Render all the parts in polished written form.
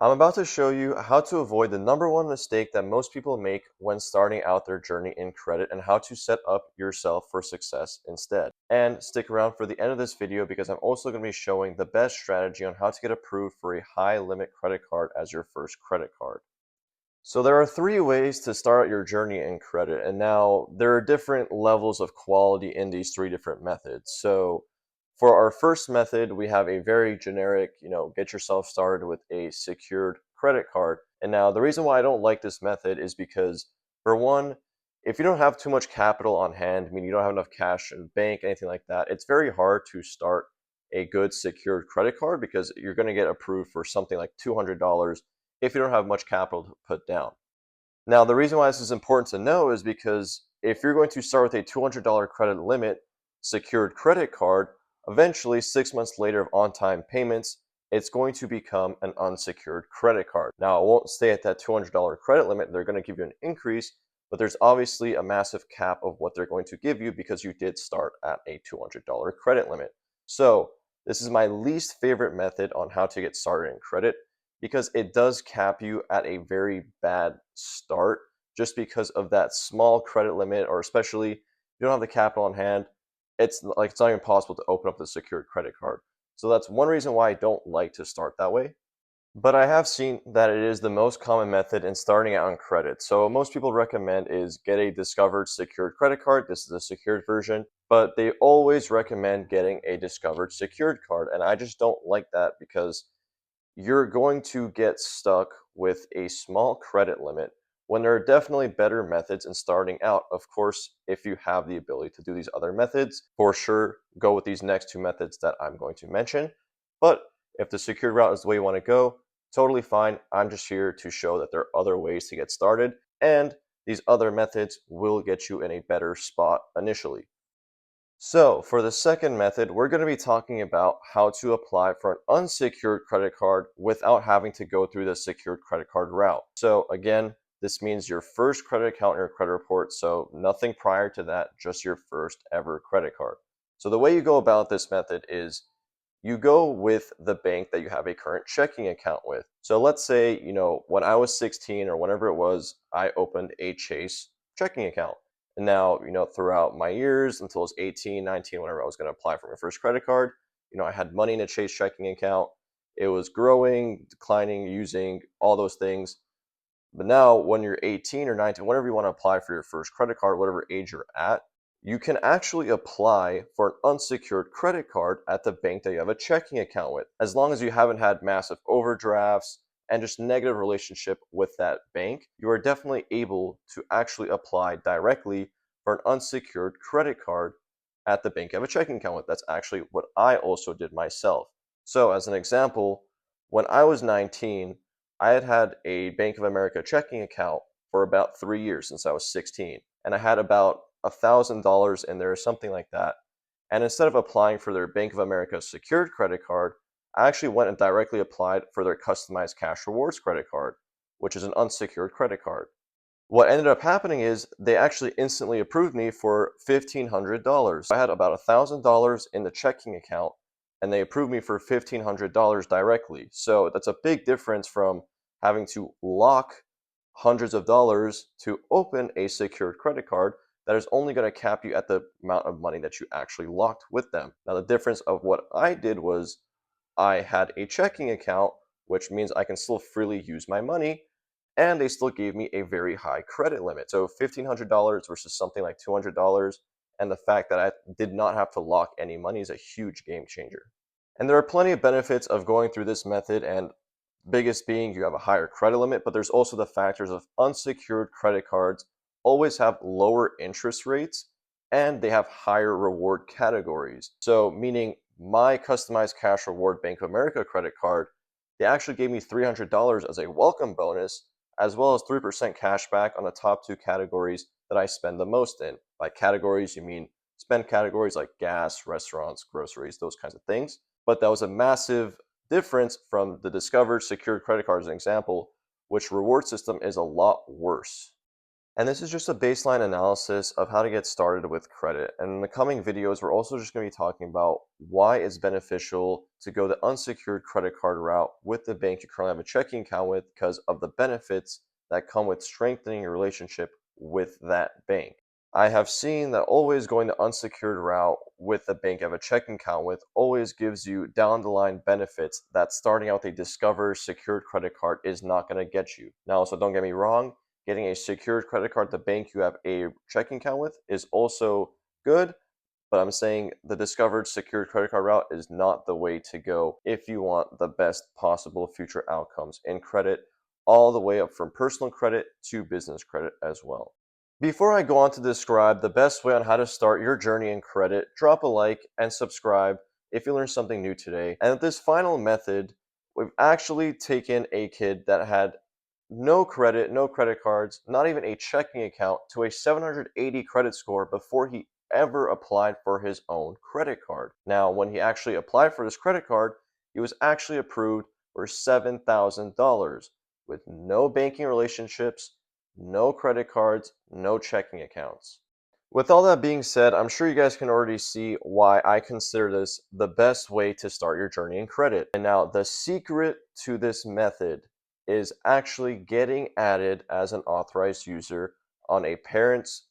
I'm about to show you how to avoid the number one mistake that most people make when starting out their journey in credit and how to set up yourself for success instead. And stick around for the end of this video because I'm also going to be showing the best strategy on how to get approved for a high limit credit card as your first credit card. So there are three ways to start your journey in credit, and now there are different levels of quality in these three different methods. So for our first method, we have a very generic, get yourself started with a secured credit card. And now the reason why I don't like this method is because for one, if you don't have too much capital on hand, I mean you don't have enough cash in the bank, anything like that, it's very hard to start a good secured credit card because you're going to get approved for something like $200 if you don't have much capital to put down. Now, the reason why this is important to know is because if you're going to start with a $200 credit limit secured credit card, eventually 6 months later of on-time payments, it's going to become an unsecured credit card. Now, it won't stay at that $200 credit limit. They're going to give you an increase, but there's obviously a massive cap of what they're going to give you because you did start at a $200 credit limit. So this is my least favorite method on how to get started in credit because it does cap you at a very bad start just because of that small credit limit, or especially if you don't have the capital on hand, it's not even possible to open up the secured credit card. So that's one reason why I don't like to start that way. But I have seen that it is the most common method in starting out on credit. So most people recommend is get a Discovered secured credit card. This is a secured version, but they always recommend getting a Discovered secured card. And I just don't like that because you're going to get stuck with a small credit limit when there are definitely better methods in starting out. Of course, if you have the ability to do these other methods, for sure, go with these next two methods that I'm going to mention. But if the secured route is the way you want to go, totally fine. I'm just here to show that there are other ways to get started, and these other methods will get you in a better spot initially. So, for the second method, we're going to be talking about how to apply for an unsecured credit card without having to go through the secured credit card route. So, again, this means your first credit account in your credit report, so nothing prior to that, just your first ever credit card. So, the way you go about this method is you go with the bank that you have a current checking account with. So, let's say, when I was 16 or whenever it was, I opened a Chase checking account. And now, throughout my years until I was 18, 19, whenever I was going to apply for my first credit card, I had money in a Chase checking account. It was growing, declining, using all those things. But now, when you're 18 or 19, whenever you want to apply for your first credit card, whatever age you're at, you can actually apply for an unsecured credit card at the bank that you have a checking account with, as long as you haven't had massive overdrafts and just negative relationship with that bank. You are definitely able to actually apply directly for an unsecured credit card at the bank you have a checking account with. That's actually what I also did myself. So, as an example, when I was 19, I had had a Bank of America checking account for about 3 years since I was 16, and I had about $1,000 in there or something like that. And instead of applying for their Bank of America secured credit card, I actually went and directly applied for their customized cash rewards credit card, which is an unsecured credit card. What ended up happening is they actually instantly approved me for $1,500. I had about $1,000 in the checking account and they approved me for $1,500 directly. So that's a big difference from having to lock hundreds of dollars to open a secured credit card that is only going to cap you at the amount of money that you actually locked with them. Now, the difference of what I did was I had a checking account, which means I can still freely use my money, and they still gave me a very high credit limit. So $1,500 versus something like $200, and the fact that I did not have to lock any money is a huge game changer. And there are plenty of benefits of going through this method, and biggest being you have a higher credit limit, but there's also the factors of unsecured credit cards always have lower interest rates and they have higher reward categories. So, meaning my customized cash reward Bank of America credit card, they actually gave me $300 as a welcome bonus, as well as 3% cash back on the top two categories that I spend the most in. By categories, you mean spend categories like gas, restaurants, groceries, those kinds of things. But that was a massive difference from the Discovered secured credit card as an example, which reward system is a lot worse. And this is just a baseline analysis of how to get started with credit. And in the coming videos, we're also just going to be talking about why it's beneficial to go the unsecured credit card route with the bank you currently have a checking account with because of the benefits that come with strengthening your relationship with that bank. I have seen that always going the unsecured route with the bank you have a checking account with always gives you down the line benefits that starting out with a Discover secured credit card is not going to get you. Now, so don't get me wrong, getting a secured credit card at the bank you have a checking account with is also good, but I'm saying the discovered secured credit card route is not the way to go if you want the best possible future outcomes in credit, all the way up from personal credit to business credit as well. Before I go on to describe the best way on how to start your journey in credit, drop a like and subscribe if you learned something new today. And with this final method, we've actually taken a kid that had no credit, no credit cards, not even a checking account, to a 780 credit score before he ever applied for his own credit card. Now, when he actually applied for this credit card, he was actually approved for $7,000 with no banking relationships, no credit cards, no checking accounts. With all that being said, I'm sure you guys can already see why I consider this the best way to start your journey in credit. And now, the secret to this method is actually getting added as an authorized user on a parent's,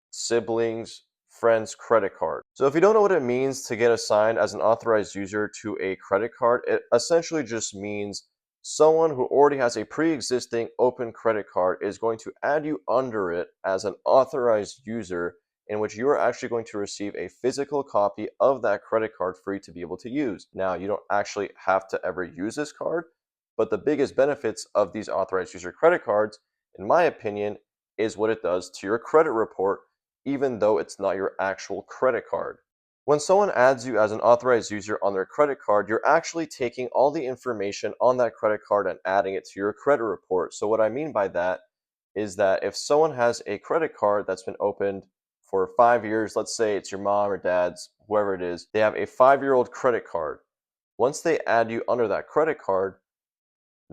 sibling's, friend's credit card. So if you don't know what it means to get assigned as an authorized user to a credit card, it essentially just means someone who already has a pre-existing open credit card is going to add you under it as an authorized user, in which you are actually going to receive a physical copy of that credit card for you to be able to use. Now, you don't actually have to ever use this card, but the biggest benefits of these authorized user credit cards, in my opinion, is what it does to your credit report, even though it's not your actual credit card. When someone adds you as an authorized user on their credit card, you're actually taking all the information on that credit card and adding it to your credit report. So, what I mean by that is that if someone has a credit card that's been opened for 5 years, let's say it's your mom or dad's, whoever it is, they have a 5-year-old credit card. Once they add you under that credit card,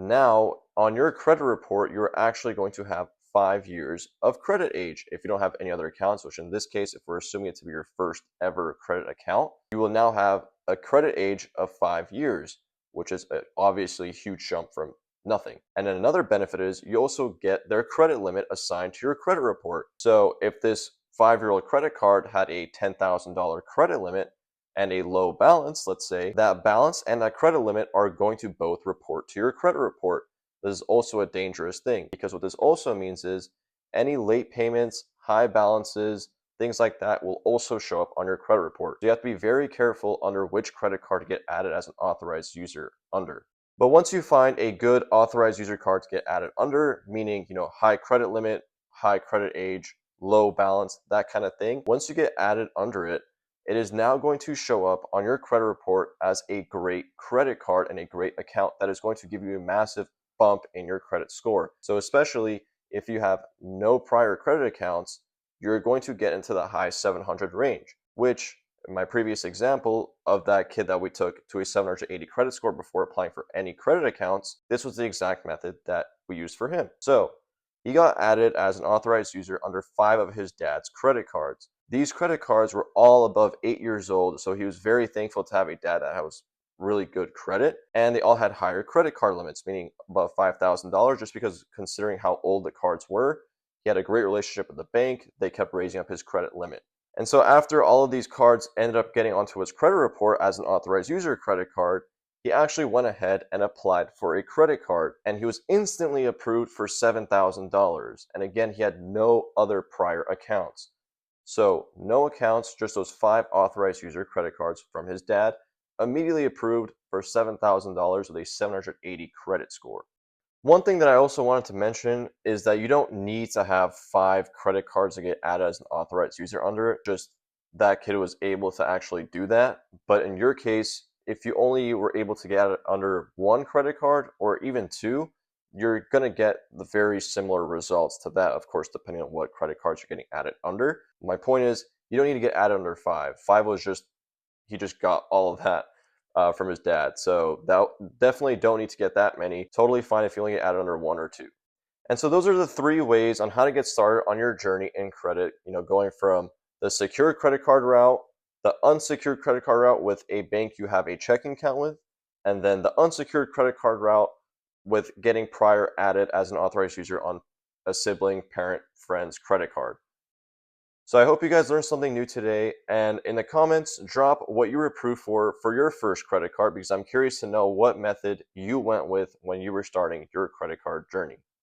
now, on your credit report, you're actually going to have 5 years of credit age. If you don't have any other accounts, which in this case, if we're assuming it to be your first ever credit account, you will now have a credit age of 5 years, which is obviously a huge jump from nothing. And then another benefit is you also get their credit limit assigned to your credit report. So if this 5-year-old credit card had a $10,000 credit limit, and a low balance, let's say, that balance and that credit limit are going to both report to your credit report. This is also a dangerous thing because what this also means is any late payments, high balances, things like that will also show up on your credit report. So you have to be very careful under which credit card to get added as an authorized user under. But once you find a good authorized user card to get added under, meaning, high credit limit, high credit age, low balance, that kind of thing, once you get added under it, it is now going to show up on your credit report as a great credit card and a great account that is going to give you a massive bump in your credit score. So especially if you have no prior credit accounts, you're going to get into the high 700 range, which in my previous example of that kid that we took to a 780 credit score before applying for any credit accounts, this was the exact method that we used for him. So he got added as an authorized user under 5 of his dad's credit cards. These credit cards were all above 8 years old, so he was very thankful to have a dad that was really good credit, and they all had higher credit card limits, meaning above $5,000, just because considering how old the cards were, he had a great relationship with the bank. They kept raising up his credit limit. And so after all of these cards ended up getting onto his credit report as an authorized user credit card, he actually went ahead and applied for a credit card, and he was instantly approved for $7,000. And again, he had no other prior accounts. So no accounts, just those 5 authorized user credit cards from his dad, immediately approved for $7,000 with a 780 credit score. One thing that I also wanted to mention is that you don't need to have 5 credit cards to get added as an authorized user under it. Just that kid was able to actually do that. But in your case, if you only were able to get it under 1 credit card or even 2, you're going to get the very similar results to that, of course, depending on what credit cards you're getting added under. My point is, you don't need to get added under 5. 5 was just, he just got all of that from his dad. So that definitely don't need to get that many. Totally fine if you only get added under 1 or 2. And so those are the three ways on how to get started on your journey in credit, going from the secured credit card route, the unsecured credit card route with a bank you have a checking account with, and then the unsecured credit card route with getting prior added as an authorized user on a sibling, parent, friend's credit card. So I hope you guys learned something new today, and in the comments, drop what you were approved for your first credit card, because I'm curious to know what method you went with when you were starting your credit card journey.